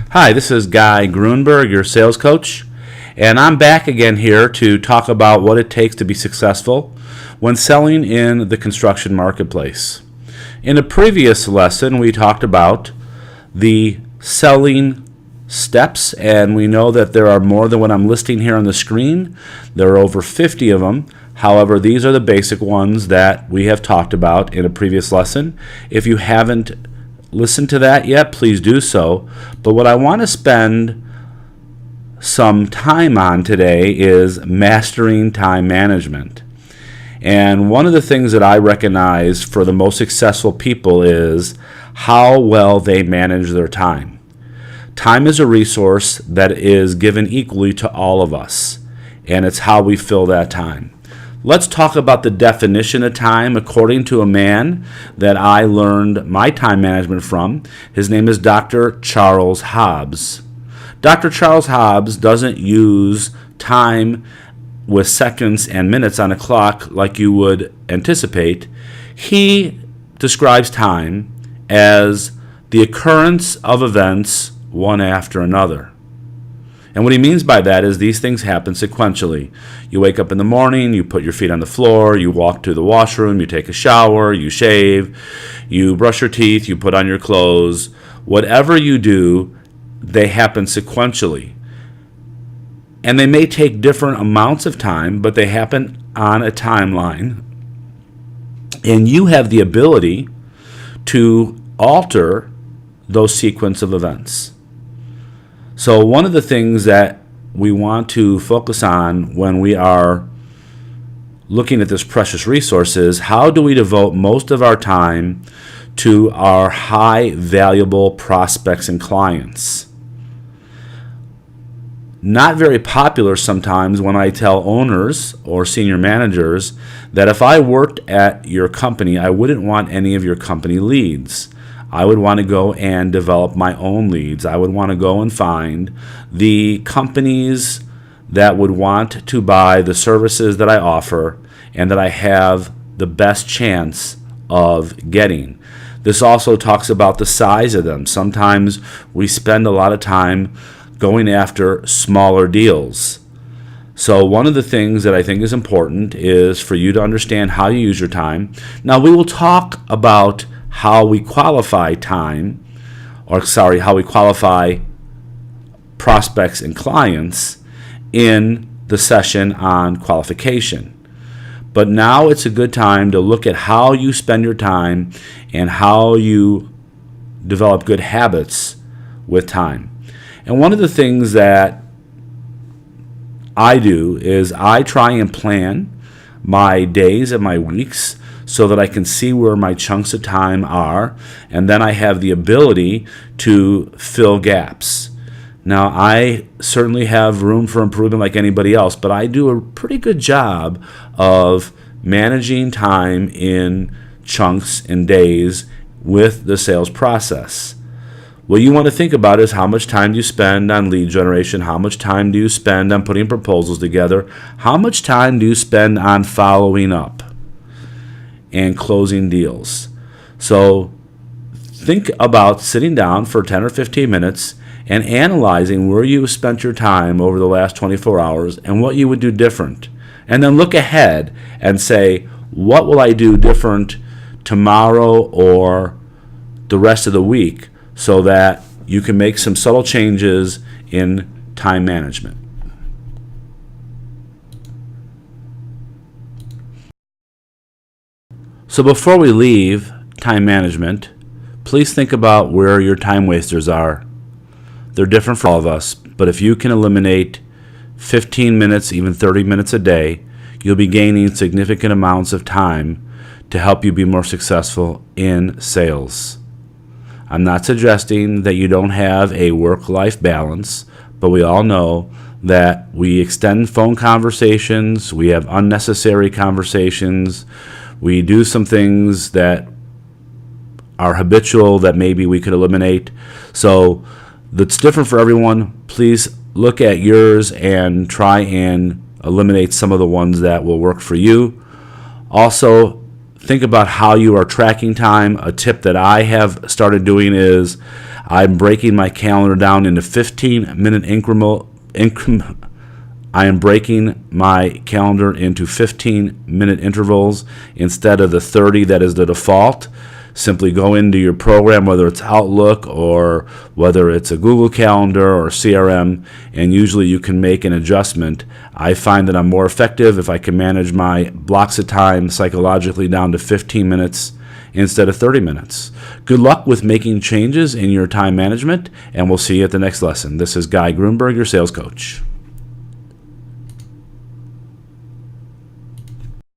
Hi, this is Guy Grunberg, your sales coach, and I'm back again here to talk about what it takes to be successful when selling in the construction marketplace. In a previous lesson, we talked about the selling steps, and we know that there are more than what I'm listing here on the screen. There are over 50 of them. However, these are the basic ones that we have talked about in a previous lesson. If you haven't listened to that yet, please do so. But what I want to spend some time on today is mastering time management. And one of the things that I recognize for the most successful people is how well they manage their time. Time is a resource that is given equally to all of us, and it's how we fill that time. Let's talk about the definition of time according to a man that I learned my time management from. His name is Dr. Charles Hobbs. Dr. Charles Hobbs doesn't use time with seconds and minutes on a clock like you would anticipate. He describes time as the occurrence of events one after another. And what he means by that is these things happen sequentially. You wake up in the morning, you put your feet on the floor, you walk to the washroom, you take a shower, you shave, you brush your teeth, you put on your clothes. Whatever you do, they happen sequentially. And they may take different amounts of time, but they happen on a timeline. And you have the ability to alter those sequence of events. So one of the things that we want to focus on when we are looking at this precious resource is how do we devote most of our time to our high valuable prospects and clients. Not very popular sometimes when I tell owners or senior managers that if I worked at your company, I wouldn't want any of your company leads. I would want to go and develop my own leads. I would want to go and find the companies that would want to buy the services that I offer and that I have the best chance of getting. This also talks about the size of them. Sometimes we spend a lot of time going after smaller deals. So one of the things that I think is important is for you to understand how you use your time. Now we will talk about how we qualify how we qualify prospects and clients in the session on qualification. But now it's a good time to look at how you spend your time and how you develop good habits with time. And one of the things that I do is I try and plan my days and my weeks so that I can see where my chunks of time are, and then I have the ability to fill gaps. Now, I certainly have room for improvement like anybody else, but I do a pretty good job of managing time in chunks and days with the sales process. What you want to think about is how much time do you spend on lead generation, how much time do you spend on putting proposals together, how much time do you spend on following up and closing deals. So think about sitting down for 10 or 15 minutes and analyzing where you spent your time over the last 24 hours and what you would do different. And then look ahead and say, what will I do different tomorrow or the rest of the week so that you can make some subtle changes in time management. So before we leave time management, please think about where your time wasters are. They're different for all of us, but if you can eliminate 15 minutes, even 30 minutes a day, you'll be gaining significant amounts of time to help you be more successful in sales. I'm not suggesting that you don't have a work-life balance, but we all know that we extend phone conversations, we have unnecessary conversations, we do some things that are habitual that maybe we could eliminate. So that's different for everyone. Please look at yours and try and eliminate some of the ones that will work for you. Also, think about how you are tracking time. A tip that I have started doing is I'm breaking my calendar down into 15-minute I am breaking my calendar into 15-minute intervals instead of the 30 that is the default. Simply go into your program, whether it's Outlook or whether it's a Google Calendar or CRM, and usually you can make an adjustment. I find that I'm more effective if I can manage my blocks of time psychologically down to 15 minutes instead of 30 minutes. Good luck with making changes in your time management, and we'll see you at the next lesson. This is Guy Grunberg, your sales coach.